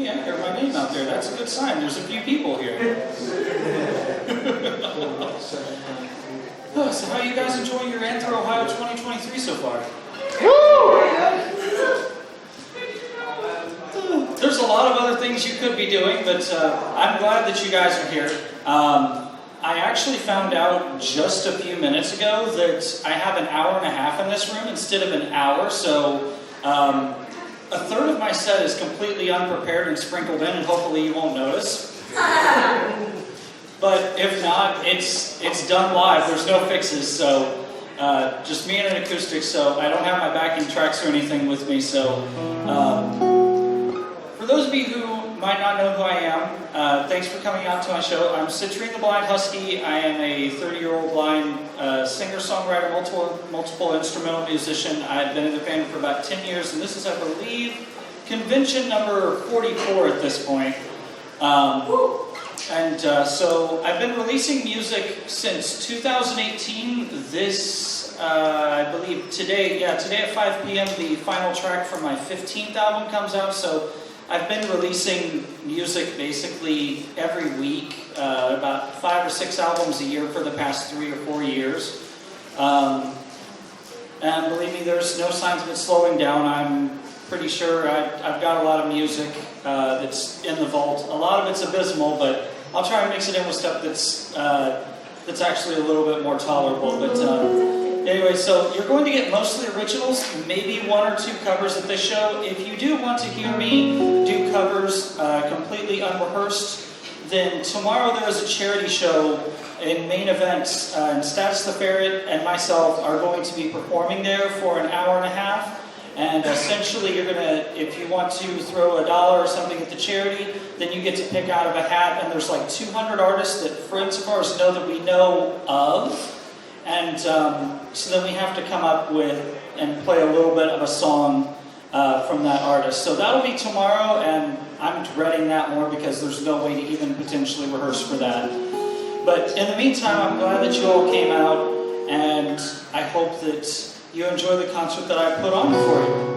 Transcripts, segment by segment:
Hey, I hear my name out there. That's a good sign. There's a few people here. Oh, so how are you guys enjoying your AnthrOhio 2023 so far? There's a lot of other things you could be doing, but I'm glad that you guys are here. I actually found out just a few minutes ago that I have an hour and a half in this room instead of an hour, so a third of my set is completely unprepared and sprinkled in, and hopefully you won't notice. But if not, it's done live. There's no fixes, so just me and an acoustic, so I don't have my backing tracks or anything with me, so for those of you who might not know who I am, thanks for coming out to my show. I'm Citrine the Blind Husky. I am a 30-year-old blind singer-songwriter, multiple instrumental musician. I've been in the band for about 10 years, and this is, I believe, convention number 44 at this point. So I've been releasing music since 2018. This, I believe today at 5 p.m. the final track from my 15th album comes out. So I've been releasing music basically every week, about 5 or 6 albums a year for the past 3 or 4 years. And believe me, there's no signs of it slowing down. I'm pretty sure I've got a lot of music that's in the vault. A lot of it's abysmal, but I'll try and mix it in with stuff that's actually a little bit more tolerable. But anyway, so you're going to get mostly originals, maybe 1 or 2 covers at this show. If you do want to hear me do covers completely unrehearsed, then tomorrow there is a charity show in Main Events, and Stats the Ferret and myself are going to be performing there for an hour and a half. And essentially, you're gonna, if you want to throw $1 or something at the charity, then you get to pick out of a hat. And there's like 200 artists that friends of ours know that we know of. And so then we have to come up with and play a little bit of a song from that artist. So that'll be tomorrow, and I'm dreading that more because there's no way to even potentially rehearse for that. But in the meantime, I'm glad that you all came out, and I hope that you enjoy the concert that I put on for you.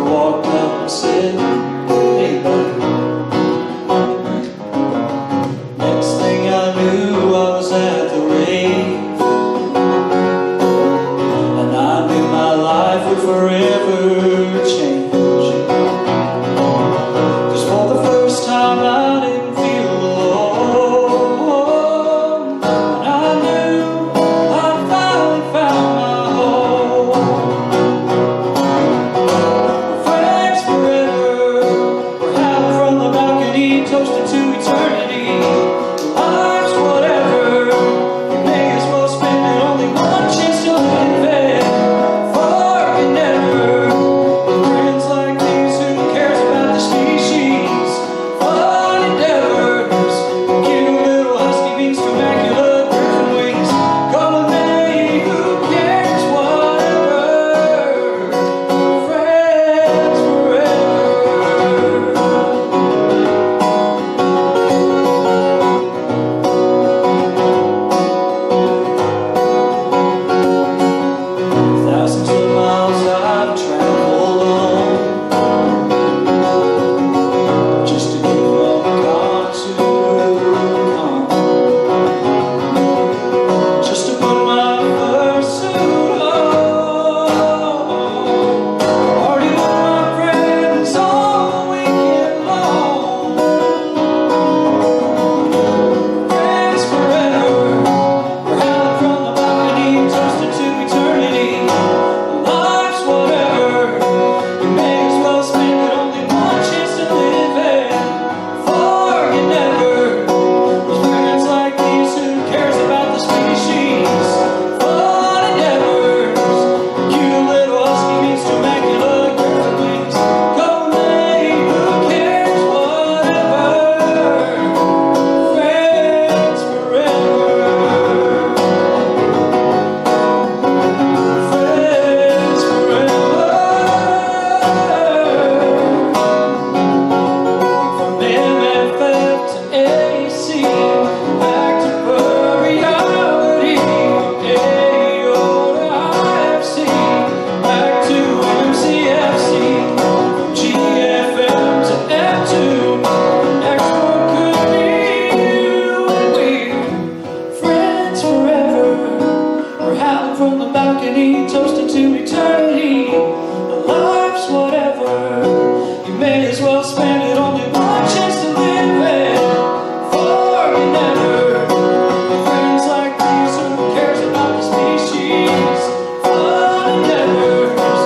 Walk toasted to eternity. Life's whatever, you may as well spend it. Only one chance to live it, forget never. With friends like these, who cares about the species? Fun endeavors,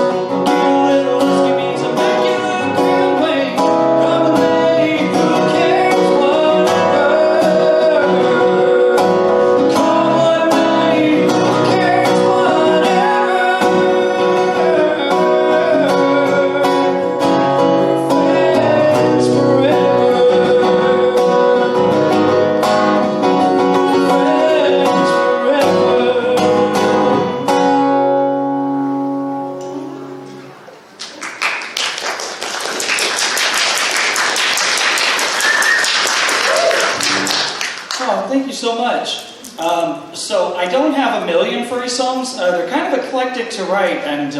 give a little whiskey means immaculate grand wing. Promenade, who cares, whatever. Come what may, who cares, whatever. Friends forever. Friends forever. Oh, thank you so much. So I don't have a million furry songs. They're kind of eclectic to write, and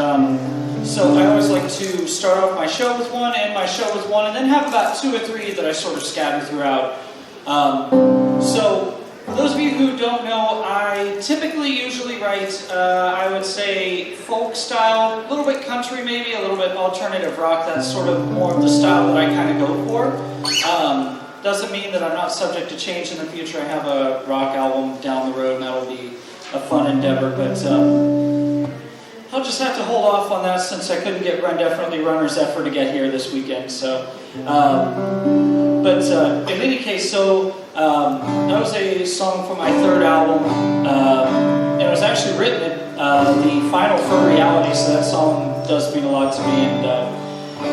so I always like to start off my show with one, end my show with one, and then have about 2 or 3 that I sort of scatter throughout. So for those of you who don't know, I typically usually write, I would say, folk style, a little bit country maybe, a little bit alternative rock. That's sort of more of the style that I kind of go for. Doesn't mean that I'm not subject to change in the future. I have a rock album down the road, and that'll be a fun endeavor, but I'll just have to hold off on that since I couldn't get Run Definitely Runner's effort to get here this weekend. So, but in any case, so that was a song from my 3rd album, and it was actually written at the final for reality, so that song does mean a lot to me. And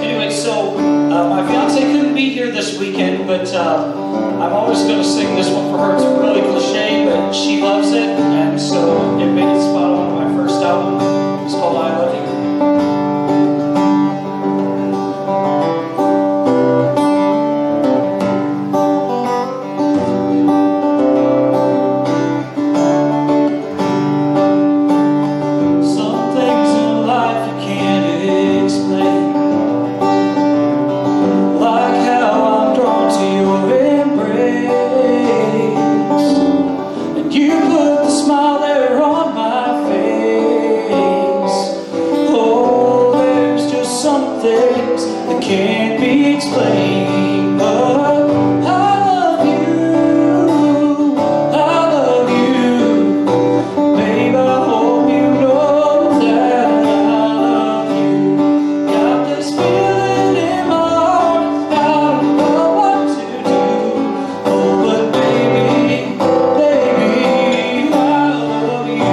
anyway, so my fiance couldn't be here this weekend, but I'm always going to sing this one for her. It's really cliche, but she loves it, and so it made its spot on my first album. It's called I Love You. Some things in life you can't explain, like how I'm drawn to your embrace, and you put the smile there on my face. Oh, there's just some things that can't be explained, but I love you, I love you. Babe, I hope you know that I love you. Got this feeling in my heart, I don't know what to do. Oh, but baby, baby, I love you.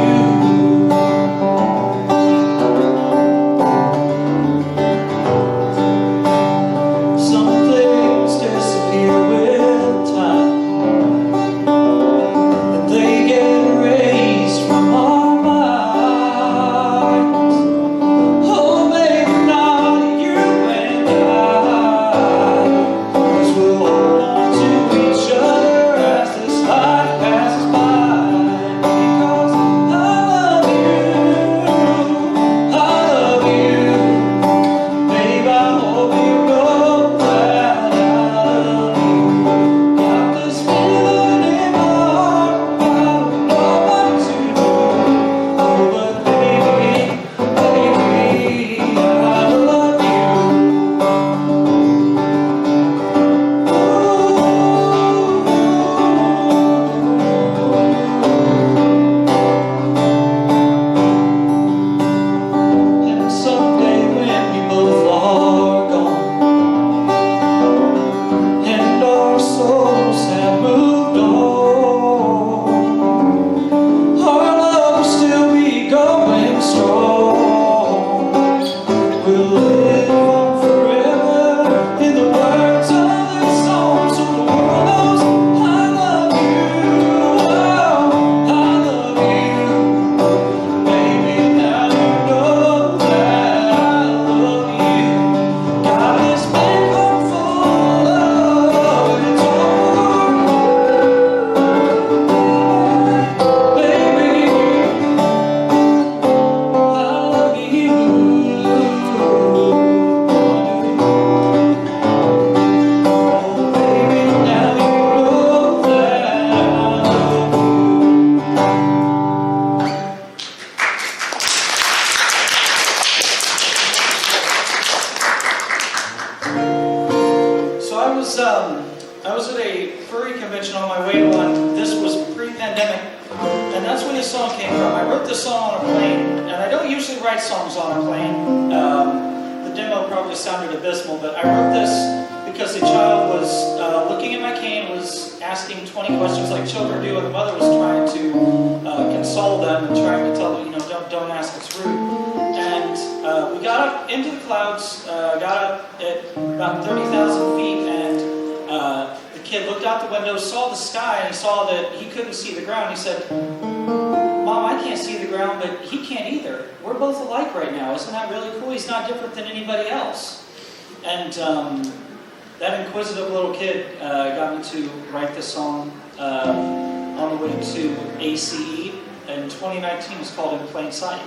I was at a furry convention on my way to one. This was pre-pandemic, and that's where this song came from. I wrote this song on a plane, and I don't usually write songs on a plane. The demo probably sounded abysmal, but I wrote this because a child was looking at my cane, was asking 20 questions like children do, and the mother was trying to console them and trying to tell them, don't ask, it's rude. And we got up into the clouds, got up at about 30,000 feet, and the kid looked out the window, saw the sky, and he saw that he couldn't see the ground. He said, "Mom, I can't see the ground, but he can't either. We're both alike right now. Isn't that really cool? He's not different than anybody else." And that inquisitive little kid got me to write this song on the way to ACE. In 2019, it's called In Plain Sight.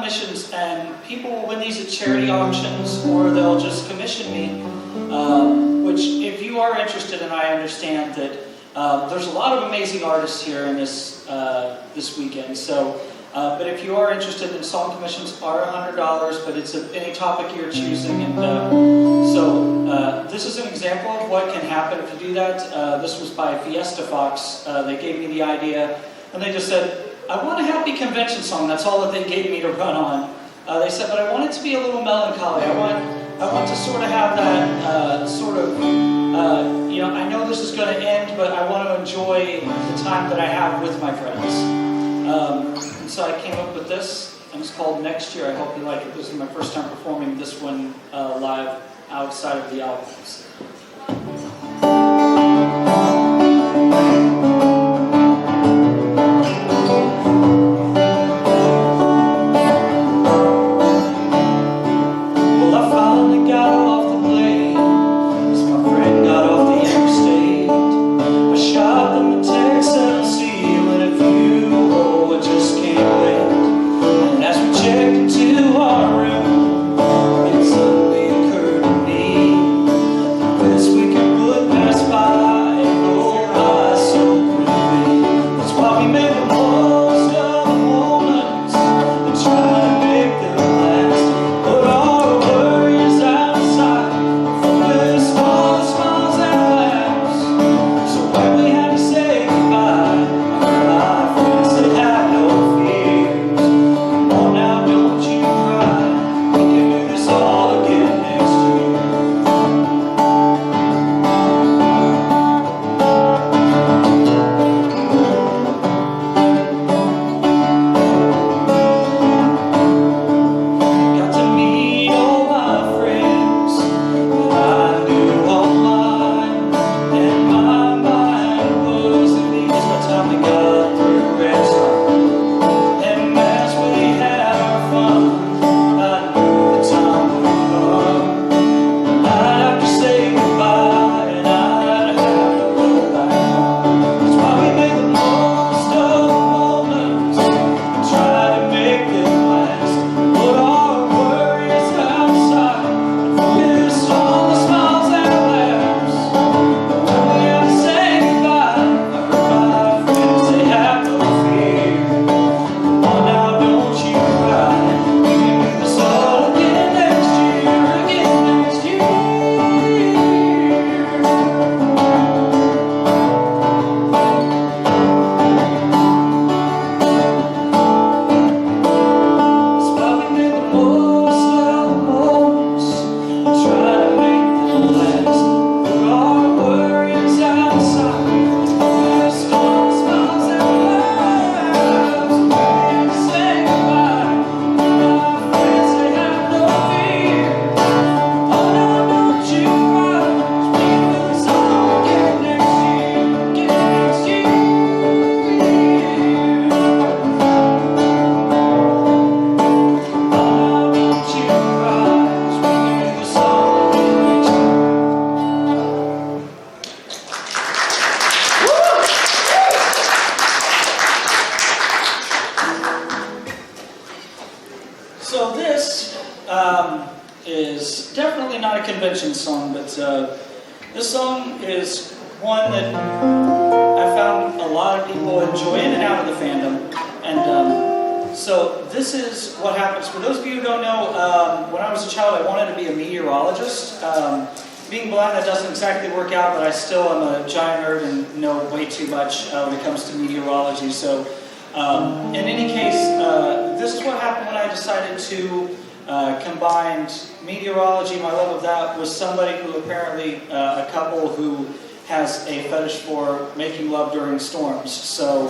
Missions, and people will win these at charity auctions, or they'll just commission me, which if you are interested, and I understand that there's a lot of amazing artists here in this weekend, so but if you are interested in song commissions are $100, but it's any topic you're choosing, and so this is an example of what can happen if you do that. This was by Fiesta Fox. They gave me the idea, and they just said, I want a happy convention song. That's all that they gave me to run on. They said, but I want it to be a little melancholy. I want to sort of have that I know this is going to end, but I want to enjoy the time that I have with my friends. And so I came up with this, and it's called Next Year. I hope you like it. This is my first time performing this one live outside of the albums. So this is definitely not a convention song, but this song is one that I found a lot of people enjoy in and out of the fandom. And so this is what happens. For those of you who don't know, when I was a child, I wanted to be a meteorologist. Being blind, that doesn't exactly work out, but I still am a giant nerd and know way too much when it comes to meteorology. So in any case, this is what happened when I decided to combine meteorology, my love of that, with somebody who apparently, a couple who has a fetish for making love during storms. So,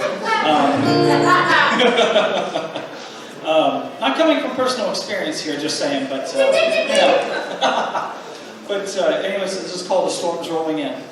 not coming from personal experience here, just saying, but, yeah. But anyways, this is called The Storms Rolling In.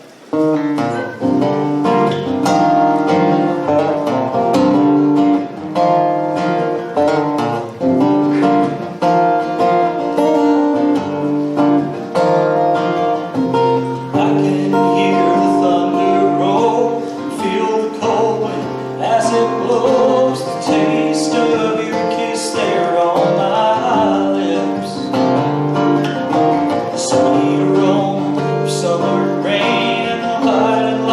Summer rain and the light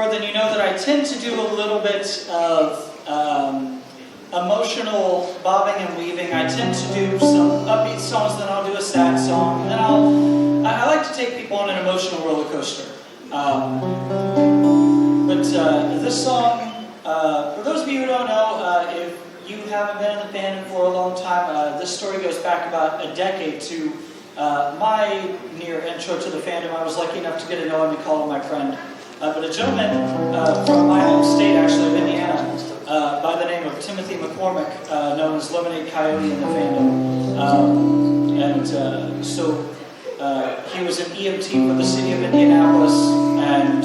before, then you know that I tend to do a little bit of emotional bobbing and weaving. I tend to do some upbeat songs, then I'll do a sad song, and then I like to take people on an emotional roller coaster. But this song, for those of you who don't know, if you haven't been in the band for a long time, this story goes back about a decade to my near intro to the fandom. I was lucky enough to get to know him and call him my friend. But a gentleman from my home state, actually, of Indiana, by the name of Timothy McCormick, known as Lemonade Coyote in the fandom. So he was an EMT for the city of Indianapolis, and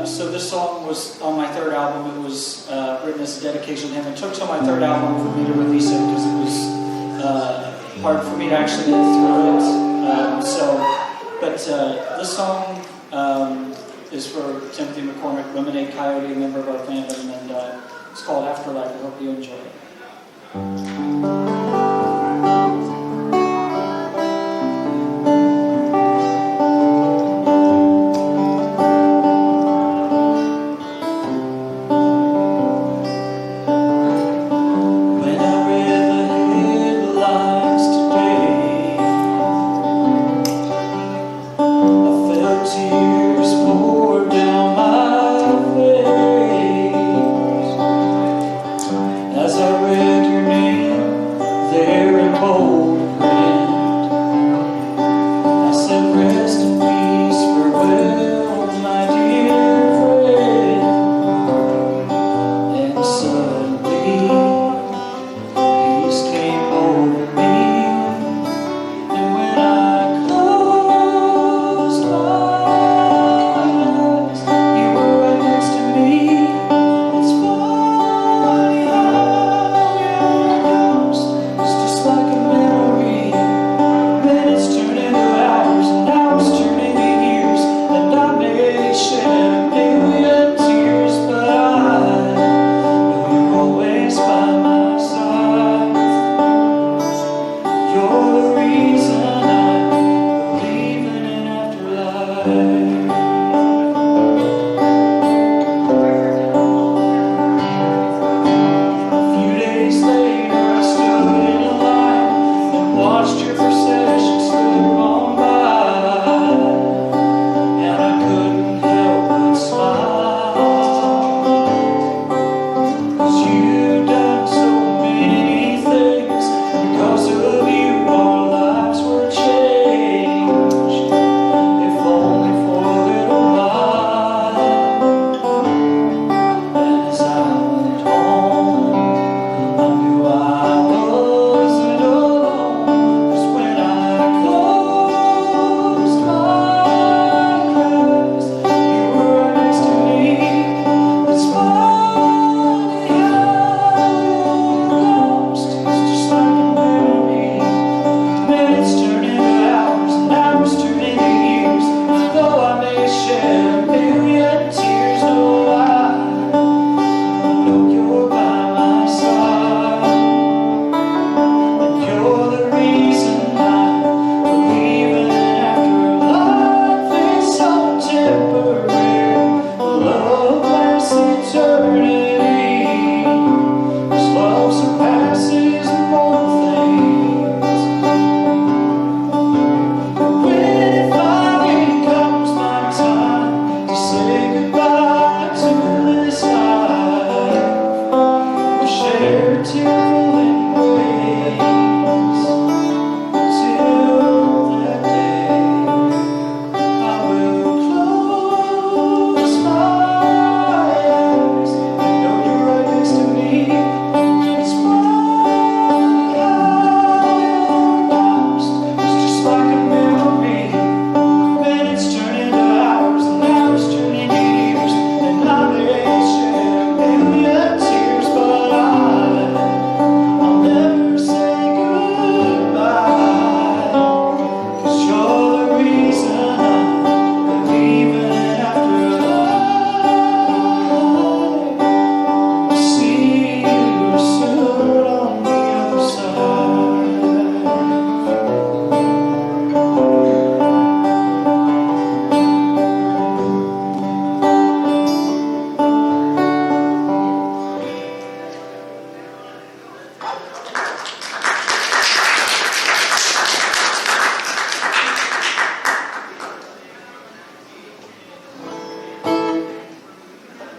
so this song was on my third album. It was written as a dedication to him. It took till my third album for me to release it because it was hard for me to actually get through it. This song is for Timothy McCormick, Lemonade Coyote, a member of our fandom, and it's called Afterlife. I hope you enjoy it.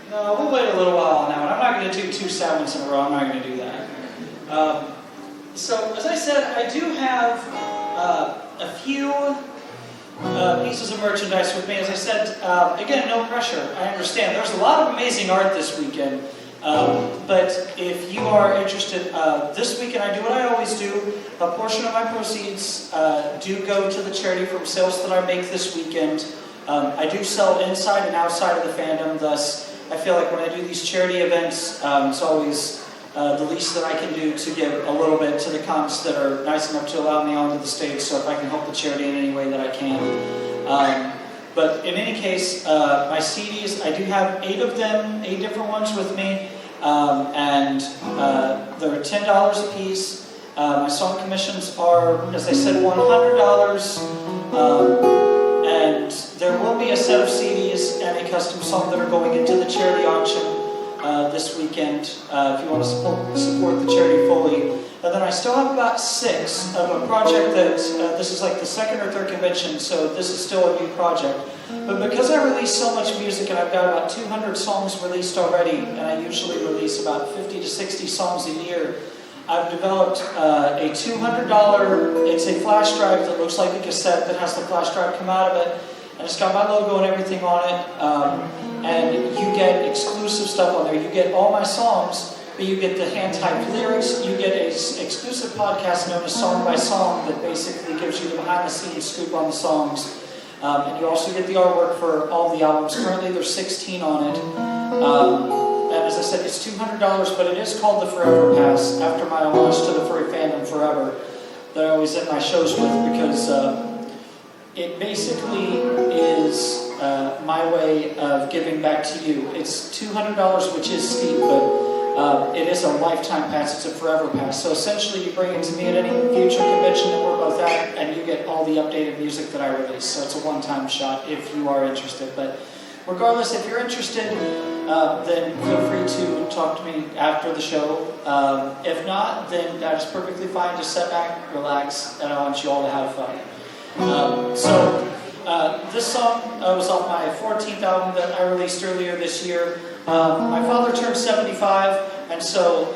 No, we'll wait a little while on that one. I'm not going to do 2 7s in a row. I'm not going to do that. So, as I said, I do have a few pieces of merchandise with me. As I said, again, no pressure. I understand. There's a lot of amazing art this weekend. But if you are interested, this weekend I do what I always do. A portion of my proceeds do go to the charity from sales that I make this weekend. I do sell inside and outside of the fandom, thus I feel like when I do these charity events, it's always the least that I can do to give a little bit to the cons that are nice enough to allow me onto the stage, so if I can help the charity in any way that I can. But in any case, my CDs, I do have 8 of them, 8 different ones with me, and they're $10 a piece. My song commissions are, as I said, $100, and there will be a set of CDs and a custom song that are going into the charity auction this weekend, if you want to support the charity fully. And then I still have about 6 of a project that, this is like the 2nd or 3rd convention, so this is still a new project. But because I release so much music, and I've got about 200 songs released already, and I usually release about 50 to 60 songs a year, I've developed a $200, it's a flash drive that looks like a cassette that has the flash drive come out of it, and it's got my logo and everything on it, and you get exclusive stuff on there. You get all my songs, but you get the hand-typed lyrics, you get an exclusive podcast known as Song by Song that basically gives you the behind-the-scenes scoop on the songs. And you also get the artwork for all the albums. Currently there's 16 on it. And as I said, it's $200, but it is called the Forever Pass, after my homage to the furry fandom Forever, that I always end my shows with, because it basically is my way of giving back to you. It's $200, which is steep, but it is a lifetime pass. It's a forever pass. So essentially you bring it to me at any future convention that we're both at, and you get all the updated music that I release. So it's a one-time shot if you are interested. But regardless, if you're interested, then feel free to talk to me after the show. If not, then that is perfectly fine. Just sit back, relax, and I want you all to have fun. This song was off my 14th album that I released earlier this year. My father turned 75, and so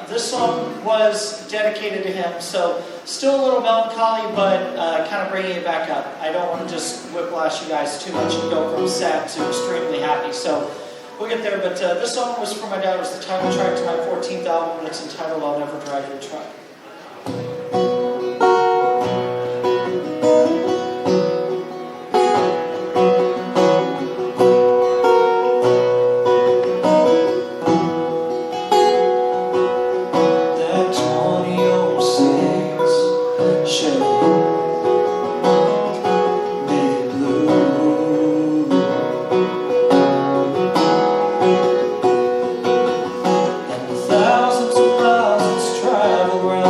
this song was dedicated to him. So still a little melancholy, but kind of bringing it back up. I don't want to just whiplash you guys too much and go from sad to extremely happy. So we'll get there, but this song was for my dad. It was the title track to my 14th album, and it's entitled I'll Never Drive Your Truck. Thousands of miles travel around.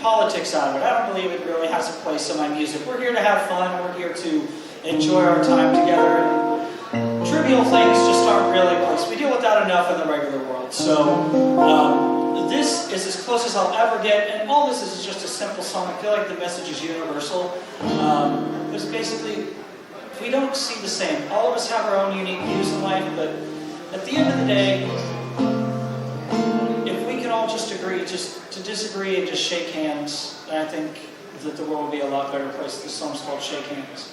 politics out of it. I don't believe it really has a place in my music. We're here to have fun. We're here to enjoy our time together. And trivial things just aren't really a place. We deal with that enough in the regular world. So this is as close as I'll ever get. And all this is just a simple song. I feel like the message is universal. There's basically, we don't see the same. All of us have our own unique views in life, but at the end of the day, if we can all just agree just to disagree and just shake hands, I think that the world will be a lot better place. This song's called Shake Hands.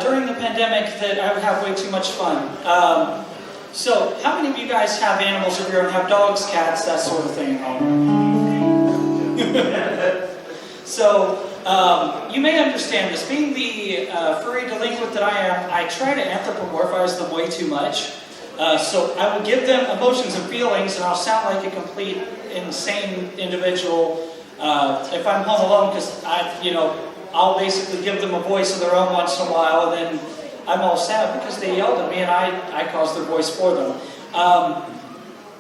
During the pandemic that I would have way too much fun. So how many of you guys have animals of your own, have dogs, cats, that sort of thing at home? So you may understand this. Being the furry delinquent that I am, I try to anthropomorphize them way too much. So I will give them emotions and feelings, and I'll sound like a complete insane individual if I'm home alone, because I'll basically give them a voice of their own once in a while, and then I'm all sad because they yelled at me and I caused their voice for them.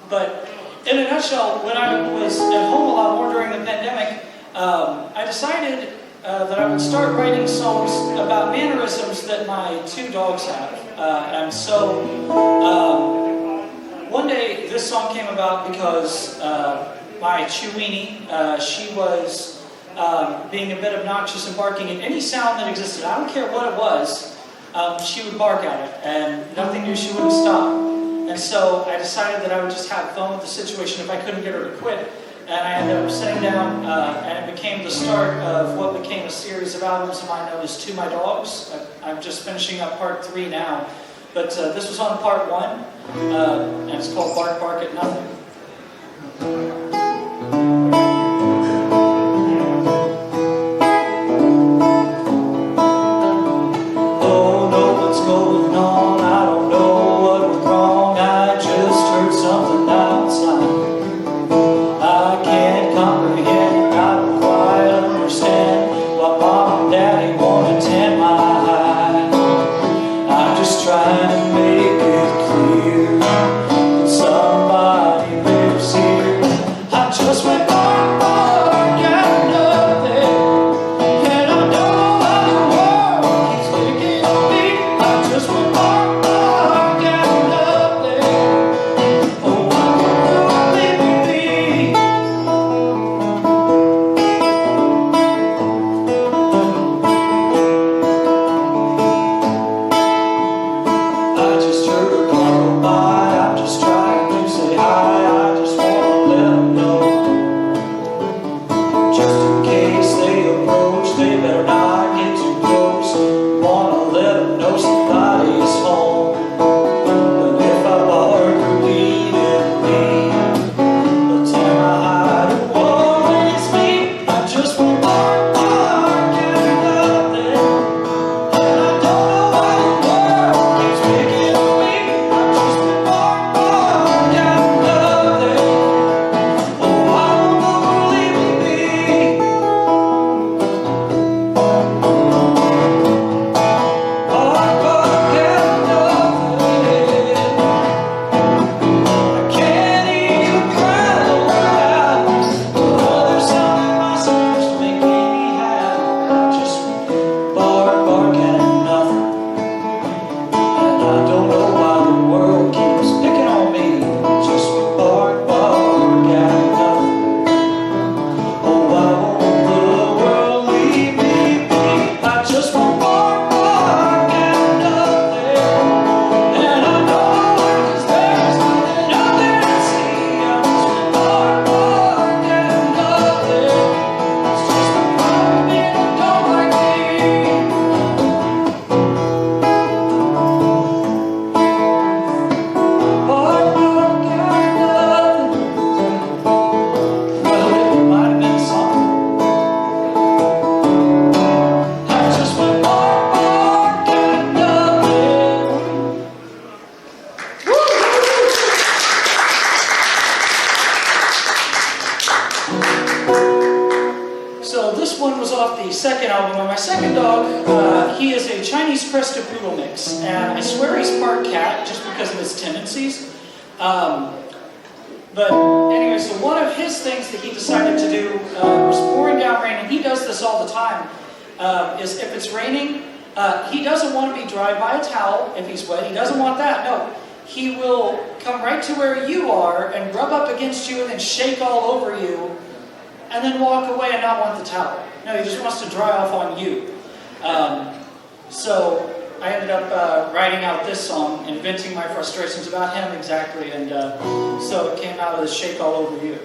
But in a nutshell, when I was at home a lot more during the pandemic, I decided that I would start writing songs about mannerisms that my two dogs have. And so one day this song came about because my Chewini, she was being a bit obnoxious and barking at any sound that existed. I don't care what it was, she would bark at it, and nothing new, she wouldn't stop. And so I decided that I would just have fun with the situation if I couldn't get her to quit. And I ended up sitting down, and it became the start of what became a series of albums of mine known as To My Dogs. I'm just finishing up part 3 now. But this was on part 1, and it's called Bark, Bark at Nothing. Oh, no, what's going on? I don't know what went wrong. I just heard something outside. I can't comprehend, I don't quite understand why Mom and Daddy won't attend my high. I'm just trying to make it clear that somebody lives here. I just went bark, bark at nothing, and I don't know how the world keeps picking me. I just went bark, bark at nothing. Oh, I won't leave me. I just heard a car go by, I'm just trying to say hi, I just wanna let them know. Just in case they approach, they better not get too close. Wanna let them know somebody's home. But if I bark or leave it be, they'll tear my hide and worries me. I just want bark, bark at nothing, and I don't know why the world keeps picking on me. I just want bark, bark at nothing. Oh, I won't leave me be. Bark, bark at nothing. I can't even cry loud. Other sound in my speech to make me happy. I just bark, bark at nothing, and I don't know why the world keeps picking on me. Just bark, bark at nothing. Oh, why won't the world leave me be? I just want bark, bark at nothing, and I know why, 'cause there's nothing out there to see. I just want bark, bark at nothing. It's just a part of me that don't like me. Bark, bark at nothing. Well, it might have been a song. I just went bark, bark at nothing. So this one was off the second album. And my second dog, he is a Chinese Crested Poodle mix, and I swear he's part cat just because of his tendencies. But anyway, so one of his things that he decided to do was pouring down rain, and he does this all the time, is if it's raining, he doesn't want to be dried by a towel if he's wet. He doesn't want that. No, he will come right to where you are and rub up against you and then shake all over you and then walk away and not want the towel. No, he just wants to dry off on you. So I ended up writing out this song and venting my frustrations about him exactly, and so it came out as Shake All Over You.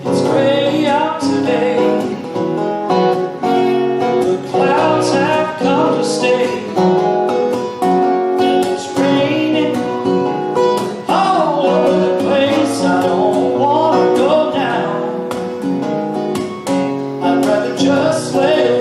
It's gray out today, the clouds have come to stay, and it's raining all over the place. I don't want to go down, I'd rather just lay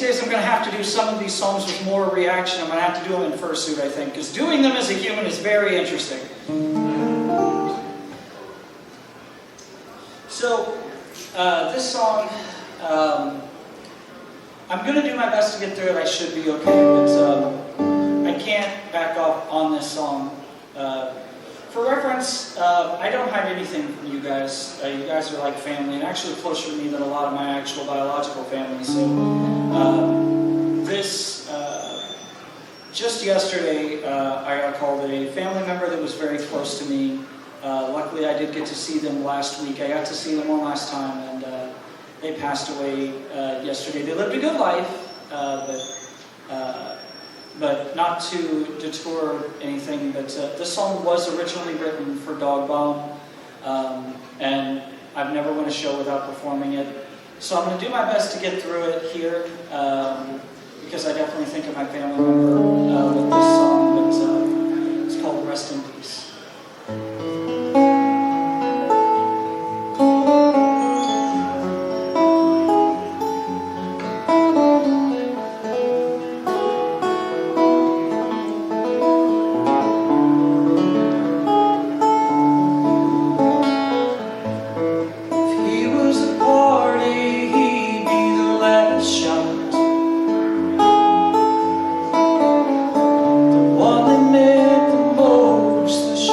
days I'm going to have to do some of these songs with more reaction. I'm going to have to do them in fursuit, I think, because doing them as a human is very interesting. So, this song, I'm going to do my best to get through it. I should be okay, but I can't back off on this song. For reference, I don't hide anything from you guys. You guys are like family, and actually closer to me than a lot of my actual biological family. So, just yesterday, I got called a family member that was very close to me. Luckily, I did get to see them last week. I got to see them one last time, and they passed away yesterday. They lived a good life, but not to detour anything. But this song was originally written for Dog Bone, and I've never won a show without performing it. So I'm going to do my best to get through it here, because I definitely think of my family member with this song. But it's called "Rest in Peace." The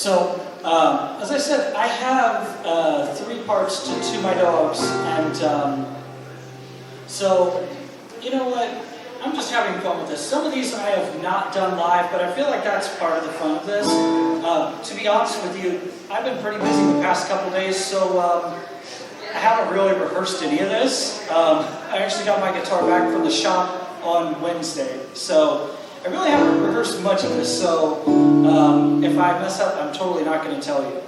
So, as I said, I have 3 parts to my dogs, and so, you know what? I'm just having fun with this. Some of these I have not done live, but I feel like that's part of the fun of this. To be honest with you, I've been pretty busy the past couple days, so I haven't really rehearsed any of this. I actually got my guitar back from the shop on Wednesday, so I really haven't rehearsed much of this, so if I mess up, I'm totally not going to tell you.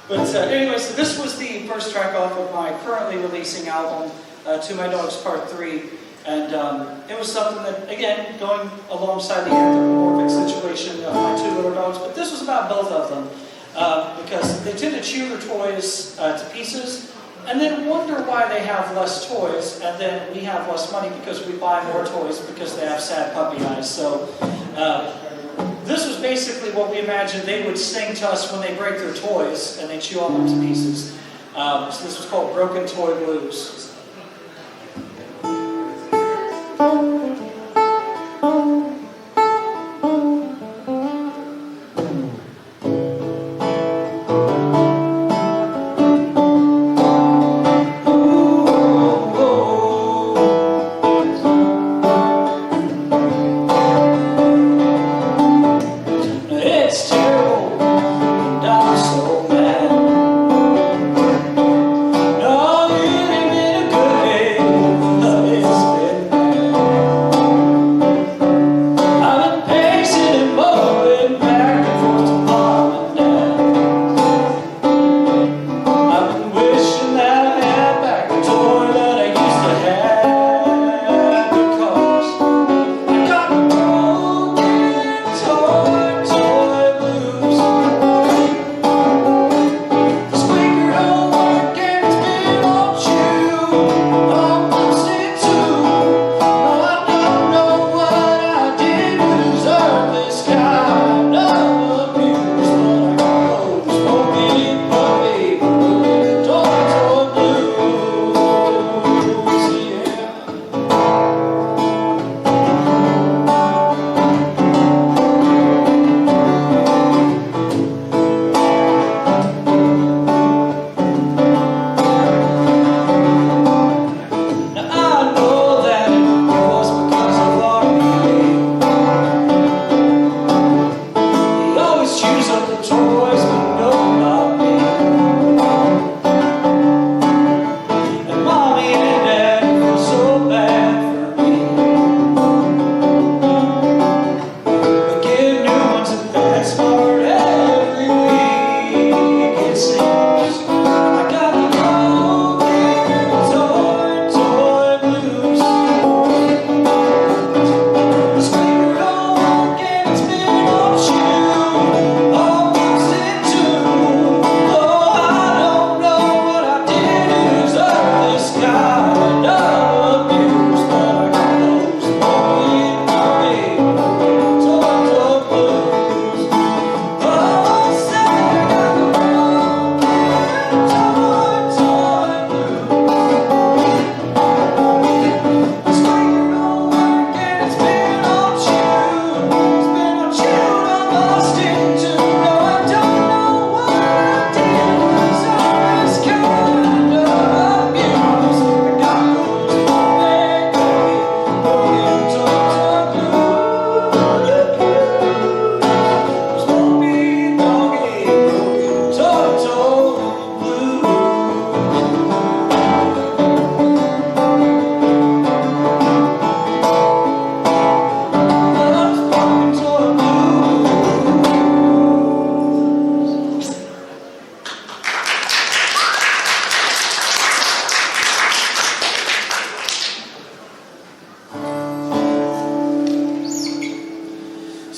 But anyway, so this was the first track off of my currently releasing album, To My Dogs Part 3, and it was something that, again, going alongside the anthropomorphic situation of my 2 little dogs, but this was about both of them, because they tend to chew their toys to pieces, and then wonder why they have less toys, and then we have less money because we buy more toys because they have sad puppy eyes. So this was basically what we imagined they would sing to us when they break their toys and they chew on them to pieces. So this was called Broken Toy Blues.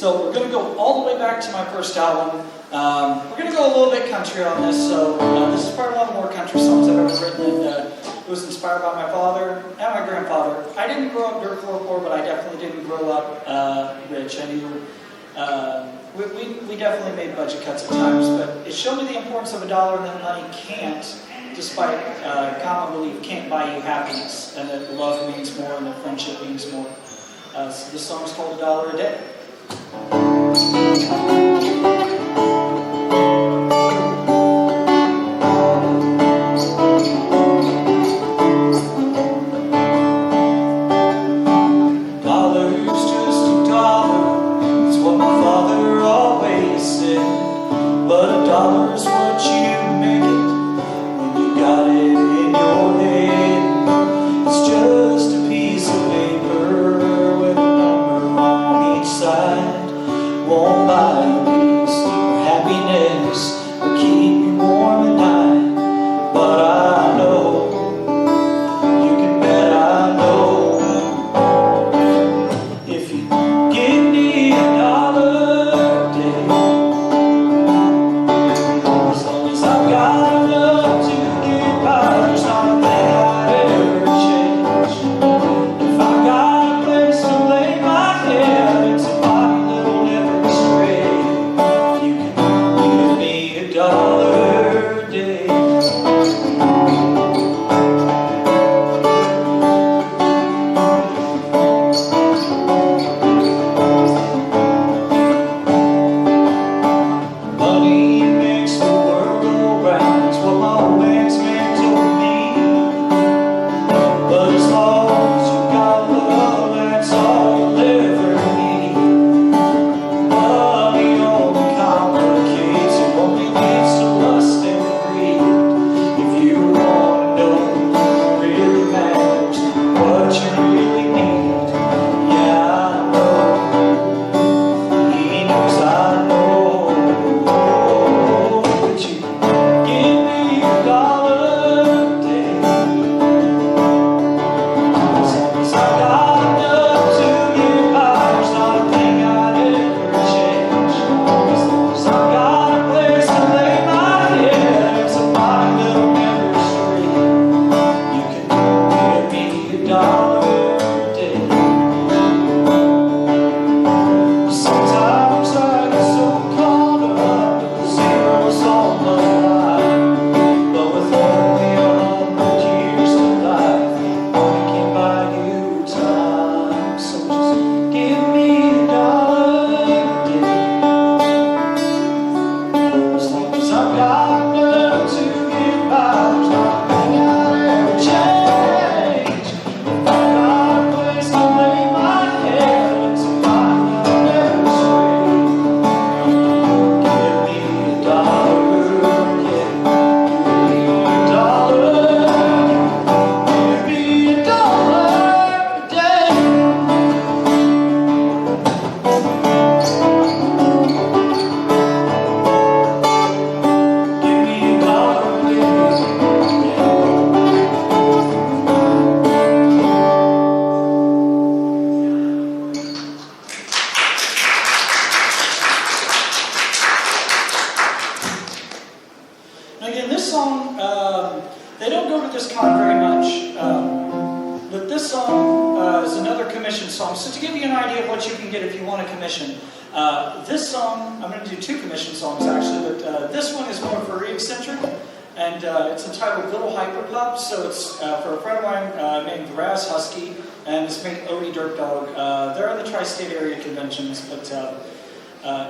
So we're going to go all the way back to my first album. We're going to go a little bit country on this. So this is probably one of the more country songs I've ever written, and it was inspired by my father and my grandfather. I didn't grow up dirt floor poor, but I definitely didn't grow up rich. I knew we definitely made budget cuts at times, but it showed me the importance of a dollar and that money can't, despite common belief, can't buy you happiness, and that love means more and that friendship means more. So this song is called $1 a Day.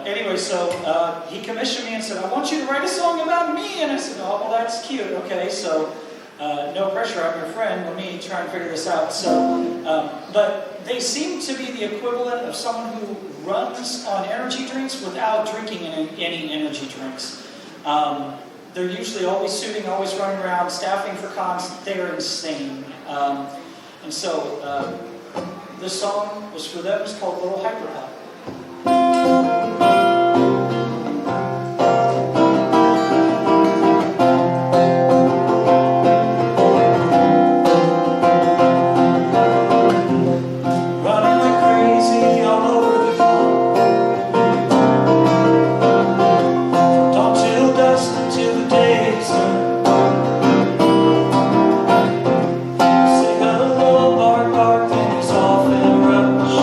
Anyway, so he commissioned me and said, I want you to write a song about me. And I said, oh, well, that's cute. Okay, so no pressure, I'm your friend. Let me try and figure this out. So, but they seem to be the equivalent of someone who runs on energy drinks without drinking any energy drinks. They're usually always shooting, always running around, staffing for cons. They're insane. And so this song was for them. It's called Little Hyperpop. Say hello, bark, bark, then he's off in a rush.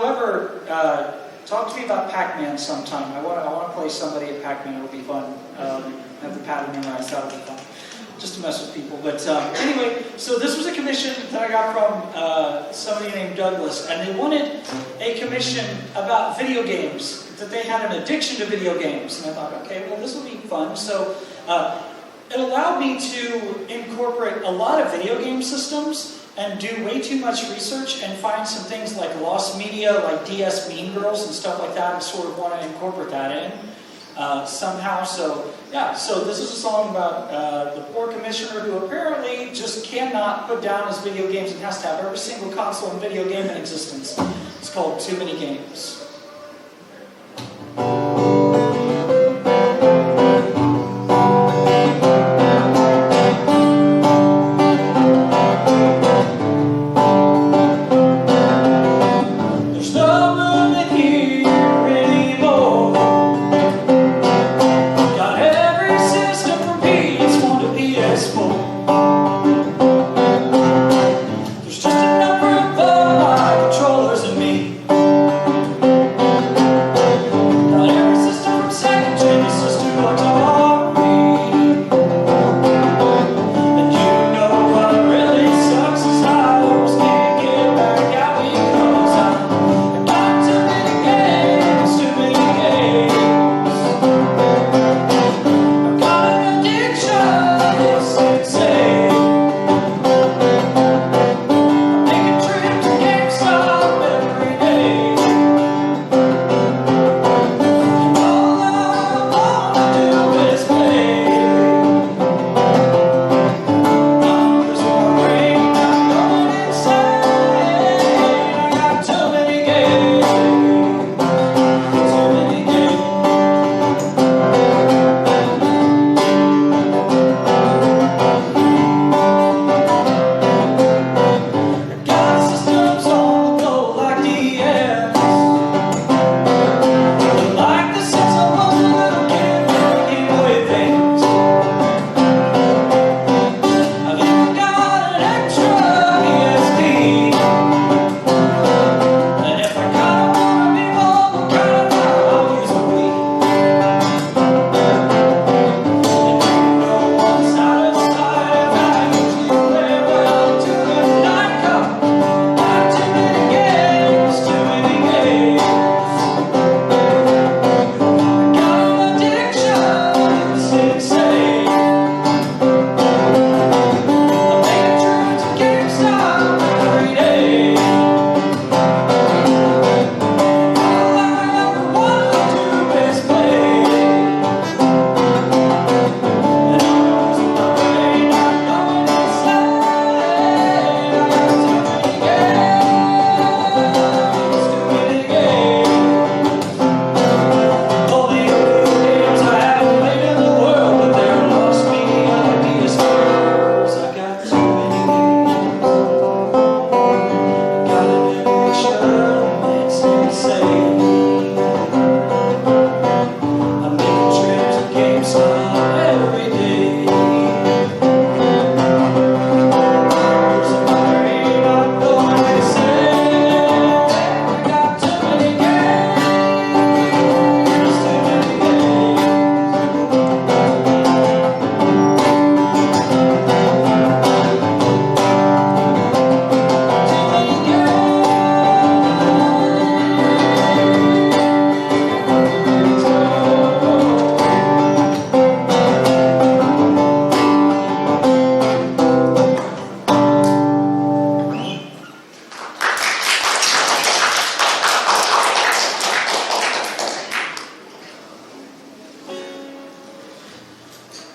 However, talk to me about Pac-Man sometime. I want to play somebody at Pac-Man. It'll be fun. Have the pattern memorized. That'll be fun. Just to mess with people. But anyway, so this was a commission that I got from somebody named Douglas, and they wanted a commission about video games, that they had an addiction to video games. And I thought, okay, well, this will be fun. So it allowed me to incorporate a lot of video game systems and do way too much research and find some things like lost media, like DS Mean Girls and stuff like that, and sort of want to incorporate that in somehow. So yeah, so this is a song about the poor commissioner who apparently just cannot put down his video games and has to have every single console and video game in existence. It's called Too Many Games.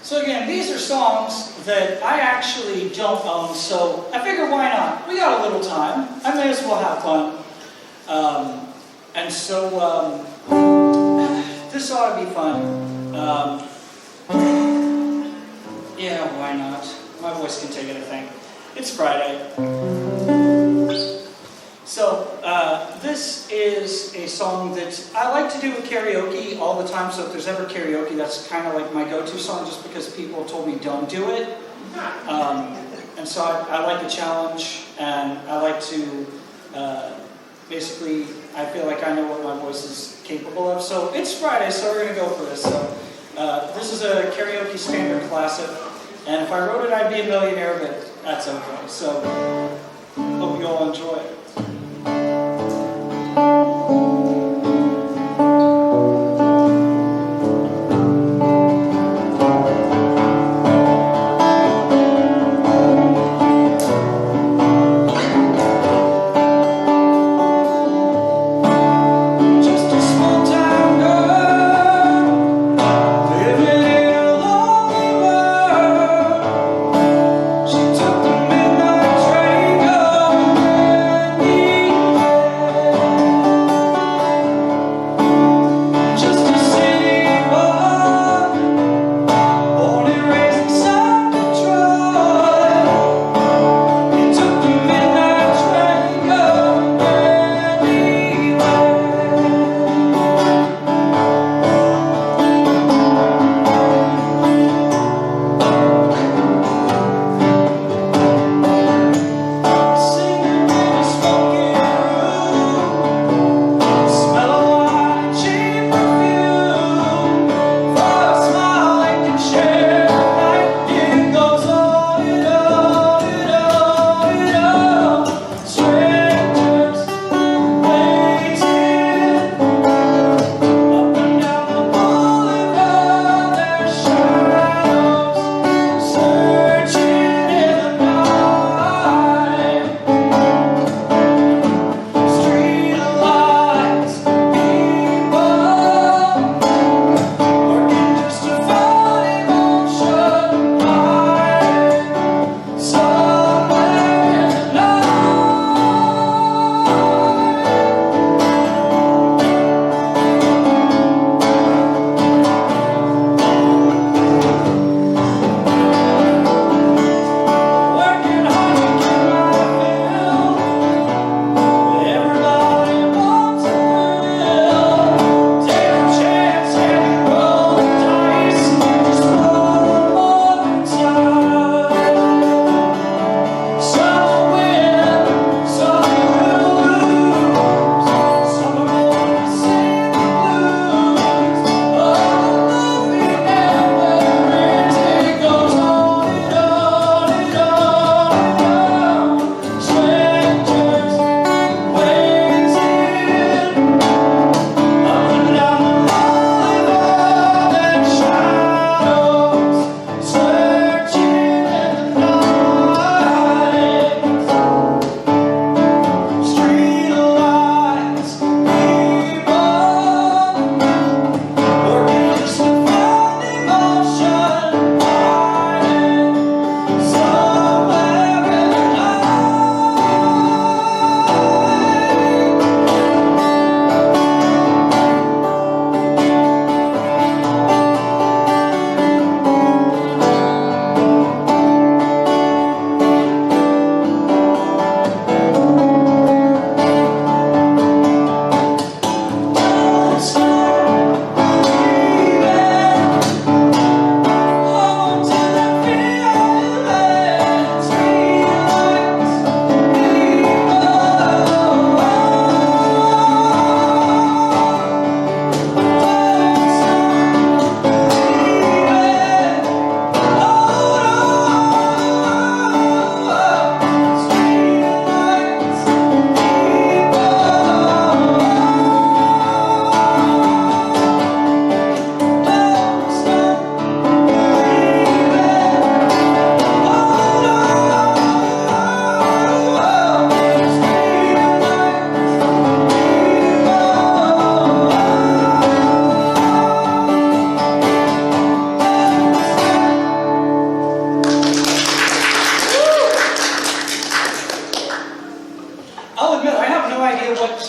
So again, these are songs that I actually don't own, so I figured why not? We got a little time. I may as well have fun. This ought to be fun. Yeah, why not? My voice can take it, I think. It's Friday. So, this is a song that I like to do with karaoke all the time, so if there's ever karaoke, that's kind of like my go-to song, just because people told me don't do it. And so I like a challenge, and I like to, basically, I feel like I know what my voice is capable of. So it's Friday, so we're going to go for this. So this is a karaoke standard classic, and if I wrote it, I'd be a millionaire, but that's okay. So hope you all enjoy it.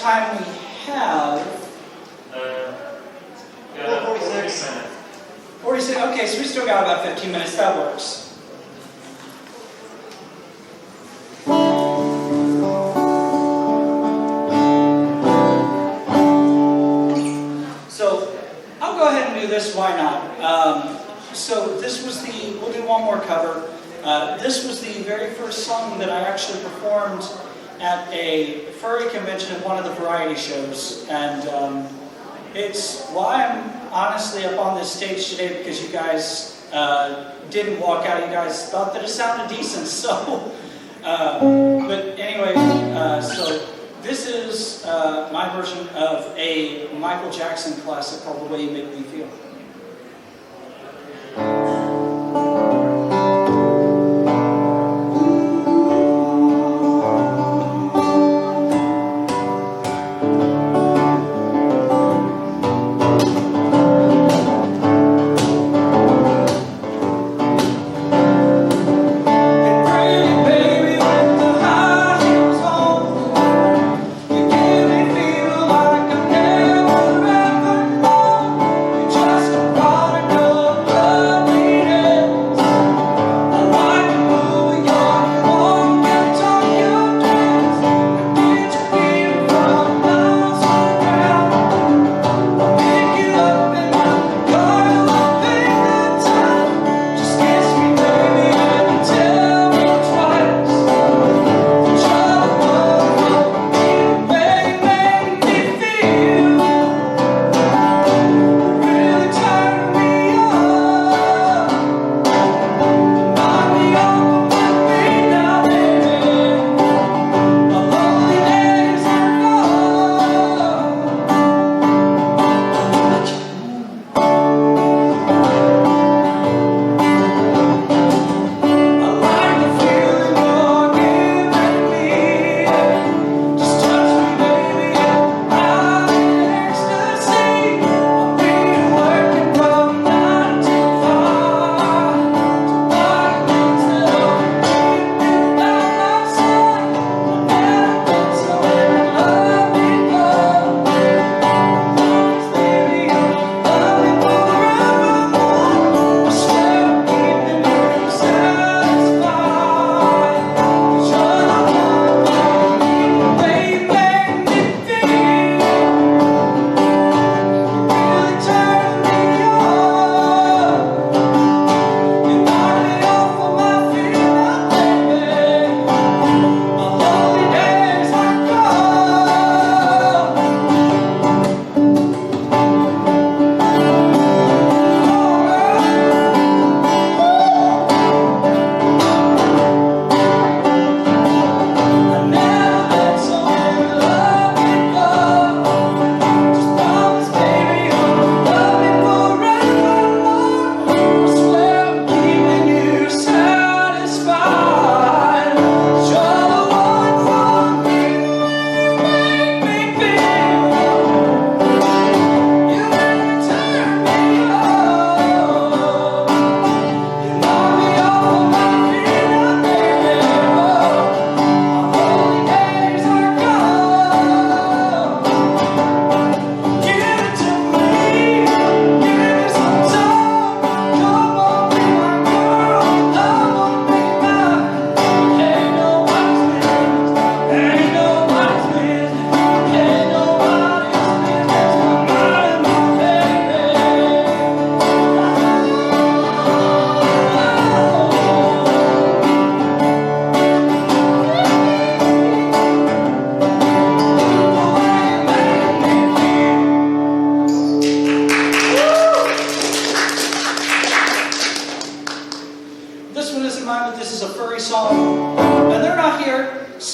time we have? 46 minutes. 46, okay, so we still got about 15 minutes, that works. So, I'll go ahead and do this, why not? So this was we'll do one more cover. This was the very first song that I actually performed at a furry convention at one of the variety shows, and it's why I'm honestly up on this stage today, because you guys didn't walk out. You guys thought that it sounded decent, so. But anyway, so this is my version of a Michael Jackson classic called "The Way You Make Me Feel."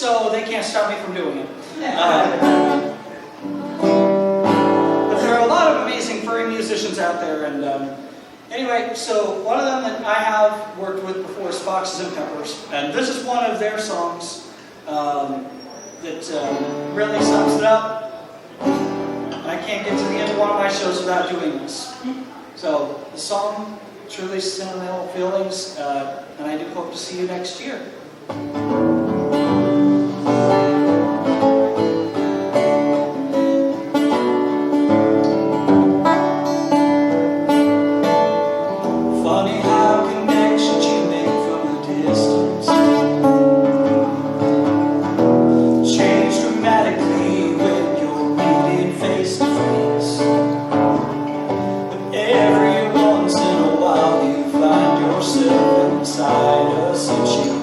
so they can't stop me from doing it. But there are a lot of amazing furry musicians out there, and anyway, so one of them that I have worked with before is Foxes and Peppers, and this is one of their songs that really sums it up. I can't get to the end of one of my shows without doing this. So the song truly sentimental feelings, and I do hope to see you next year. Funny how connections you make from the distance change dramatically when you're meeting face to face. But every once in a while you find yourself inside a situation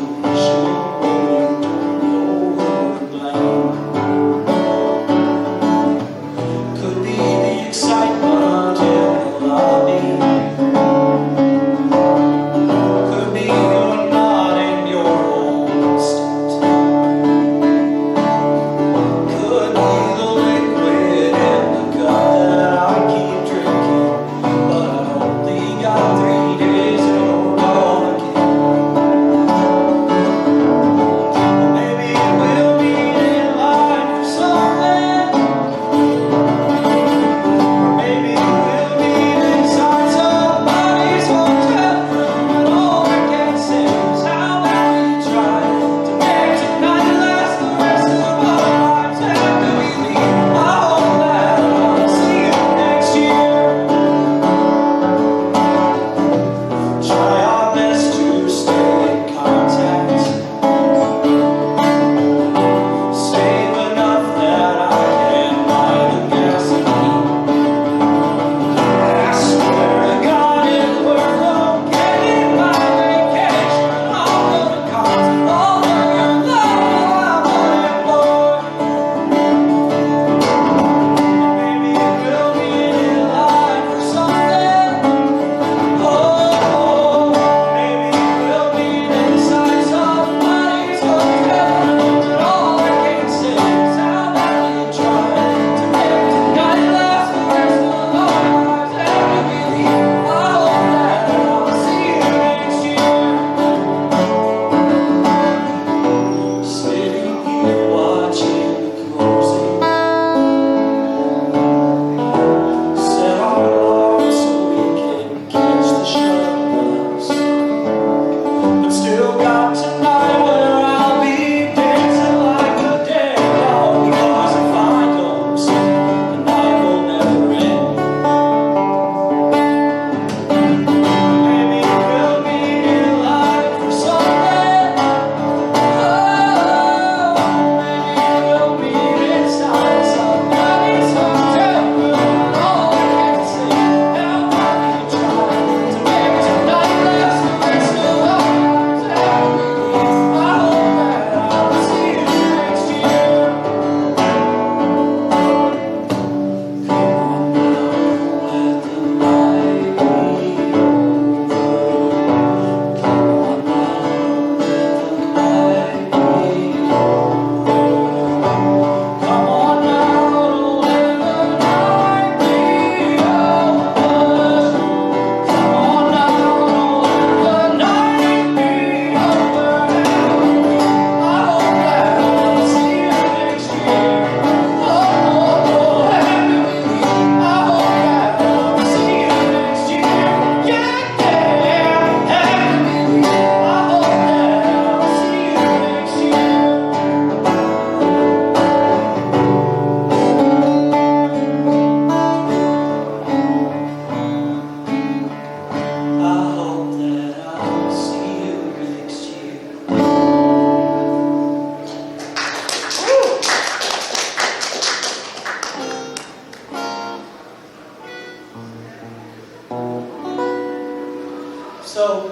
So,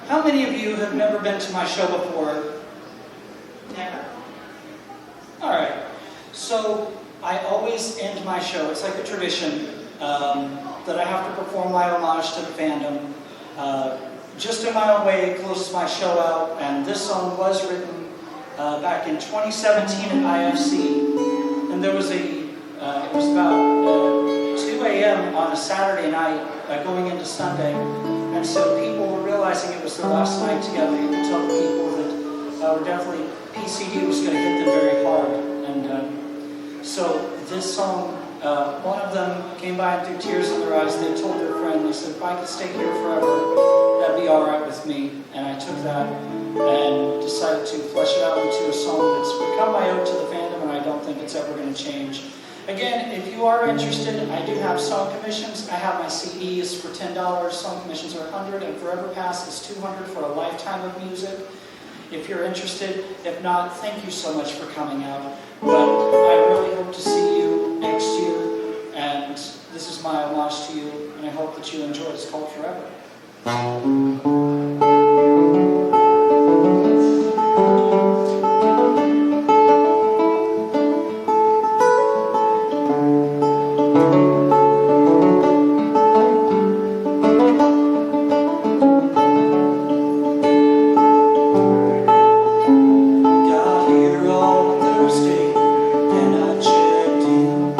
how many of you have never been to my show before? Never. All right. So, I always end my show. It's like a tradition that I have to perform my homage to the fandom. Just in my own way, it closes my show out. And this song was written back in 2017 at IFC. And there was it was about 2 a.m. on a Saturday night going into Sunday. And so people were realizing it was their last night together. You could tell the people that were definitely, PCD was going to hit them very hard. And so this song, one of them came by and threw tears in their eyes. They told their friend, they said, if I could stay here forever, that'd be all right with me. And I took that and decided to flesh it out into a song that's become my ode to the fandom, and I don't think it's ever going to change. Again, if you are interested, I do have song commissions. I have my CDs for $10. Song commissions are $100, and Forever Pass is $200 for a lifetime of music. If you're interested, if not, thank you so much for coming out. But I really hope to see you next year, and this is my homage to you, and I hope that you enjoy it. It's called Forever. Got here on Thursday, and I checked in.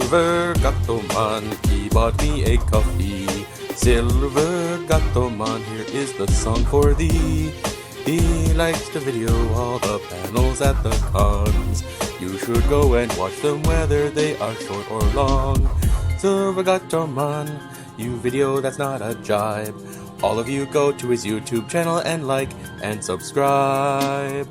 Silver Gato Man, he bought me a coffee. Silver Gato Man, here is the song for thee. He likes to video all the panels at the cons. You should go and watch them whether they are short or long. Silver Gato Man, you video that's not a jibe. All of you go to his YouTube channel and like and subscribe.